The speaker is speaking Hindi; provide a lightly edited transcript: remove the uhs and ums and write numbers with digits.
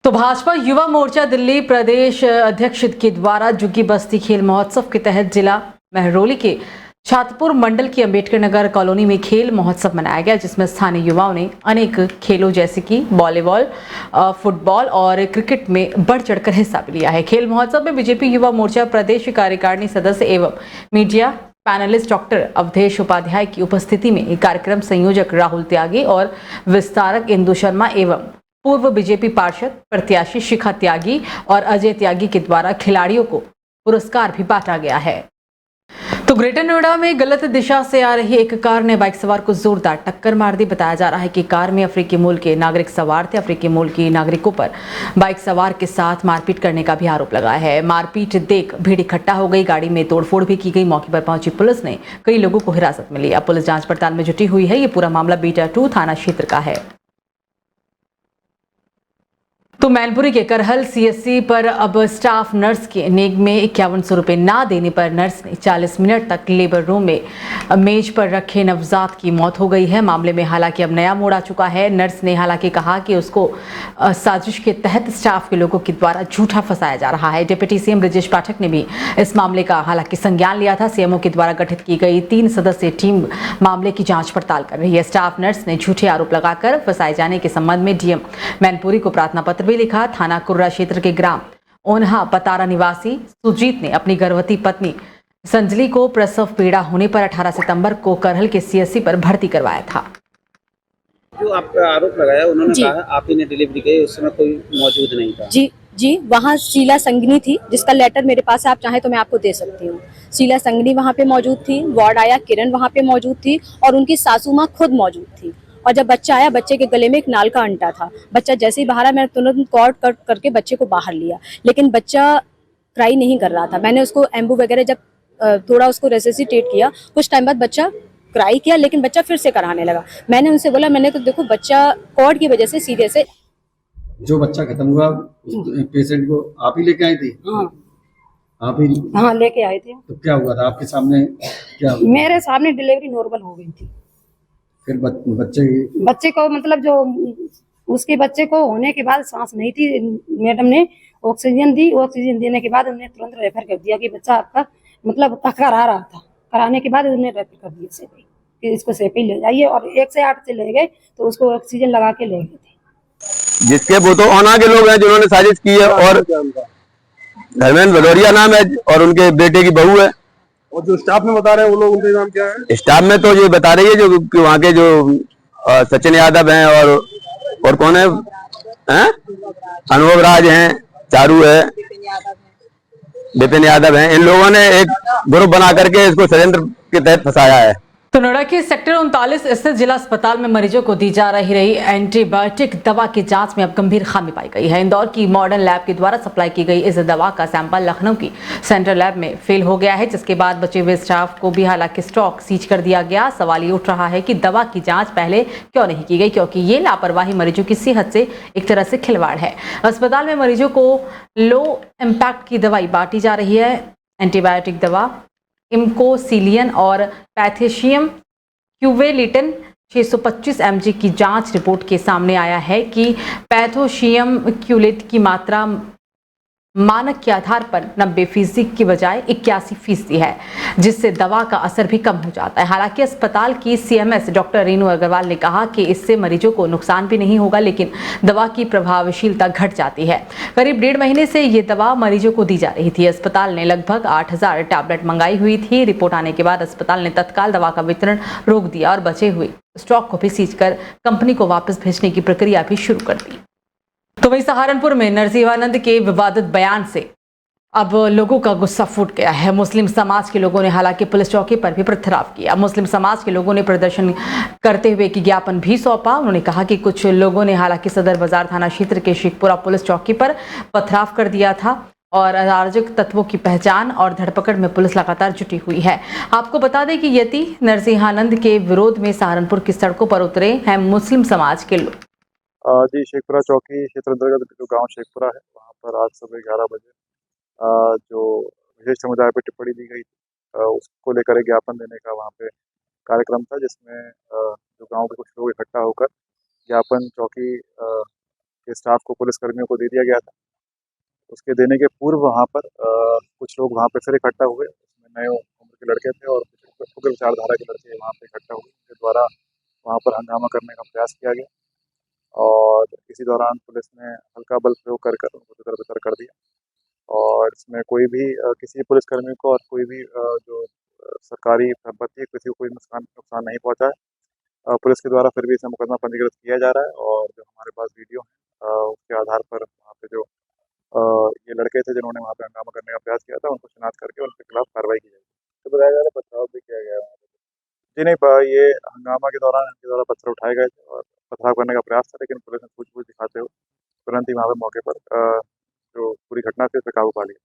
तो भाजपा युवा मोर्चा दिल्ली प्रदेश अध्यक्ष के द्वारा जुग्गी बस्ती खेल महोत्सव के तहत जिला महरौली के छात्रपुर मंडल की अंबेडकर नगर कॉलोनी में खेल महोत्सव मनाया गया, जिसमें स्थानीय युवाओं ने अनेक खेलों जैसे कि वॉलीबॉल, फुटबॉल और क्रिकेट में बढ़ चढ़कर हिस्सा भी लिया है। खेल महोत्सव में बीजेपी युवा मोर्चा प्रदेश कार्यकारिणी सदस्य एवं media panelist doctor Awadhesh Upadhyay की उपस्थिति में कार्यक्रम संयोजक राहुल त्यागी और विस्तारक इंदु शर्मा एवं पूर्व बीजेपी पार्षद प्रत्याशी शिखा त्यागी और अजय त्यागी के द्वारा खिलाड़ियों को पुरस्कार भी बांटा गया है। तो ग्रेटर नोएडा में गलत दिशा से आ रही एक कार ने बाइक सवार को जोरदार टक्कर मार दी। बताया जा रहा है कि कार में अफ्रीकी मूल के नागरिक सवार थे। अफ्रीकी मूल की नागरिकों पर बाइक सवार के साथ मारपीट करने का भी आरोप लगाया है। मारपीट देख भीड़ इकट्ठा हो गई, गाड़ी में तोड़फोड़ भी की गई। मौके पर पहुंची पुलिस ने कई लोगों को हिरासत में लिया। पुलिस जांच पड़ताल में जुटी हुई है। ये पूरा मामला बीटा 2 थाना क्षेत्र का है। तो मैनपुरी के करहल सीएससी पर अब स्टाफ नर्स के नेग में 5100 रुपये ना देने पर नर्स ने 40 मिनट तक लेबर रूम में मेज पर रखे नवजात की मौत हो गई है। मामले में हालांकि अब नया मोड़ आ चुका है। नर्स ने हालांकि कहा कि उसको साजिश के तहत स्टाफ के लोगों के द्वारा झूठा फंसाया जा रहा है। डिप्टी सीएम ब्रजेश पाठक ने भी इस मामले का हालांकि संज्ञान लिया था। सीएमओ के द्वारा गठित की गई 3 सदस्यीय टीम मामले की जांच पड़ताल कर रही है। स्टाफ नर्स ने झूठे आरोप लगाकर फंसाए जाने के संबंध में डीएम मैनपुरी को प्रार्थना पत्र भी लिखा। थाना कुर्रा क्षेत्र के ग्राम ओन्हा पतारा निवासी सुजीत ने अपनी गर्भवती पत्नी संजली को प्रसव पीड़ा होने पर 18 सितंबर को करहल के सीएससी पर भर्ती करवाया था। जो आपका आरोप लगाया, उन्होंने कहा आप ही ने डिलीवरी की, उस समय कोई मौजूद नहीं था। जी वहाँ शीला संगनी थी, जिसका लेटर मेरे पास है, आप चाहे तो मैं आपको दे सकती हूँ। शीला संगनी वहाँ पे मौजूद थी, वार्ड आया किरण वहाँ पे मौजूद थी और उनकी सासू माँ खुद मौजूद थी। और जब बच्चा आया, बच्चे के गले में एक नाल का अंटा था। बच्चा जैसे ही बाहर आया, मैंने तुरंत कॉर्ड कट करके बच्चे को बाहर लिया, लेकिन बच्चा क्राई नहीं कर रहा था। मैंने उसको एम्बू वगैरह जब थोड़ा उसको रेसिसिटेट किया, कुछ टाइम बाद बच्चा क्राई किया, लेकिन बच्चा फिर से कराने लगा। मैंने उनसे बोला, मैंने तो देखो बच्चा कॉर्ड की वजह से सीधे से जो बच्चा खत्म हुआ उस पेशेंट को आप ही लेके आई थी? हाँ आप ही? हाँ लेके आए थे। तो क्या हुआ था आपके सामने? क्या हुआ? मेरे सामने डिलीवरी नॉर्मल हो गई थी। फिर बच्चे को मतलब जो उसके बच्चे को होने के बाद सांस नहीं थी, मैडम ने ऑक्सीजन दी। ऑक्सीजन देने के बाद उन्होंने तुरंत रेफर कर दिया कि बच्चा आपका मतलब तकरार आ रहा था। कराने के बाद उन्होंने रेफर कर दिया सेपी कि इसको सेपी ले जाइए, और 1 से 8 से ले गए तो उसको ऑक्सीजन लगा के ले गए थे। जिसके वो तो ओना के लोग हैं जिन्होंने साजिश की है, और धर्मेंद्र भदौरिया नाम है और उनके बेटे की बहू है। और जो स्टाफ में बता रहे हैं वो लोग, उनके नाम क्या है? स्टाफ में तो ये बता रही है जो वहाँ के जो सचिन यादव हैं और कौन है, अनुभव राज हैं, चारू है, विपिन यादव हैं। इन लोगों ने एक ग्रुप बना करके इसको षड्यंत्र के तहत फंसाया है। तो नोएडा के सेक्टर 39 स्थित जिला अस्पताल में मरीजों को दी जा रही एंटीबायोटिक दवा की जांच में अब गंभीर खामी पाई गई है। इंदौर की मॉडर्न लैब के द्वारा सप्लाई की गई इस दवा का सैंपल लखनऊ की सेंट्रल लैब में फेल हो गया है, जिसके बाद बचे हुए स्टाफ को भी हालांकि स्टॉक सीज कर दिया गया। सवाल ये उठ रहा है कि दवा की जाँच पहले क्यों नहीं की गई, क्योंकि ये लापरवाही मरीजों की सेहत से एक तरह से खिलवाड़ है। अस्पताल में मरीजों को लो इम्पैक्ट की दवाई बांटी जा रही है। एंटीबायोटिक दवा इम्कोसिलियन और पैथेशियम क्यूवेलिटन 625 mg की जांच रिपोर्ट के सामने आया है कि पैथोशियम क्यूलेट की मात्रा मानक के आधार पर 90% की बजाय 81% है, जिससे दवा का असर भी कम हो जाता है। हालांकि अस्पताल की सीएमएस डॉक्टर रेनू अग्रवाल ने कहा कि इससे मरीजों को नुकसान भी नहीं होगा, लेकिन दवा की प्रभावशीलता घट जाती है। करीब 1.5 महीने से ये दवा मरीजों को दी जा रही थी। अस्पताल ने लगभग 8000 टैबलेट मंगाई हुई थी। रिपोर्ट आने के बाद अस्पताल ने तत्काल दवा का वितरण रोक दिया और बचे हुए स्टॉक को भी सीज कर कंपनी को वापस भेजने की प्रक्रिया भी शुरू कर दी। तो वहीं सहारनपुर में नरसिंहानंद के विवादित बयान से अब लोगों का गुस्सा फूट गया है। मुस्लिम समाज के लोगों ने हालांकि पुलिस चौकी पर भी पथराव किया। मुस्लिम समाज के लोगों ने प्रदर्शन करते हुए एक ज्ञापन भी सौंपा। उन्होंने कहा कि कुछ लोगों ने हालांकि सदर बाजार थाना क्षेत्र के शेखपुरा पुलिस चौकी पर पथराव कर दिया था और अराजक तत्वों की पहचान और धरपकड़ में पुलिस लगातार जुटी हुई है। आपको बता दें कि यति नरसिंहानंद के विरोध में सहारनपुर की सड़कों पर उतरे हैं मुस्लिम समाज के लोग। जी, शेखपुरा चौकी क्षेत्र अंतर्गत जो गांव शेखपुरा है, वहां पर आज सुबह 11 बजे जो विशेष समुदाय पर टिप्पणी दी गई उसको लेकर एक ज्ञापन देने का वहां पे कार्यक्रम था, जिसमें जो गांव के कुछ लोग इकट्ठा होकर ज्ञापन चौकी के स्टाफ को, पुलिस कर्मियों को दे दिया गया था। उसके देने के पूर्व वहाँ पर कुछ लोग वहाँ पे फिर इकट्ठा हुए, उसमें नए उम्र के लड़के थे और कुछ उग्र विचारधारा के लड़के वहाँ पे इकट्ठा हुए, उनके द्वारा वहाँ पर हंगामा करने का प्रयास किया गया और इसी दौरान पुलिस ने हल्का बल प्रयोग कर उनको तितर-बितर कर दिया और इसमें कोई भी किसी पुलिसकर्मी को और कोई भी जो सरकारी संपत्ति है, किसी को कोई नुकसान नुकसान नहीं पहुँचा है। पुलिस के द्वारा फिर भी इसमें मुकदमा पंजीकृत किया जा रहा है और जो हमारे पास वीडियो है उसके आधार पर वहाँ पे जो ये लड़के थे जिन्होंने वहाँ पे हंगामा करने का प्रयास किया था, उनको शिनाख्त करके उनके खिलाफ कार्रवाई की जाएगी। तो बताया जा रहा है पथराव भी किया गया है वहाँ पे। जी नहीं, ये हंगामा के दौरान इनके द्वारा पत्थर उठाए गए थे और पथराव करने का प्रयास था, लेकिन पुलिस ने सूझबूझ दिखाते हुए तुरंत ही वहाँ पे मौके पर जो पूरी घटना थी उस पे काबू पा लिया।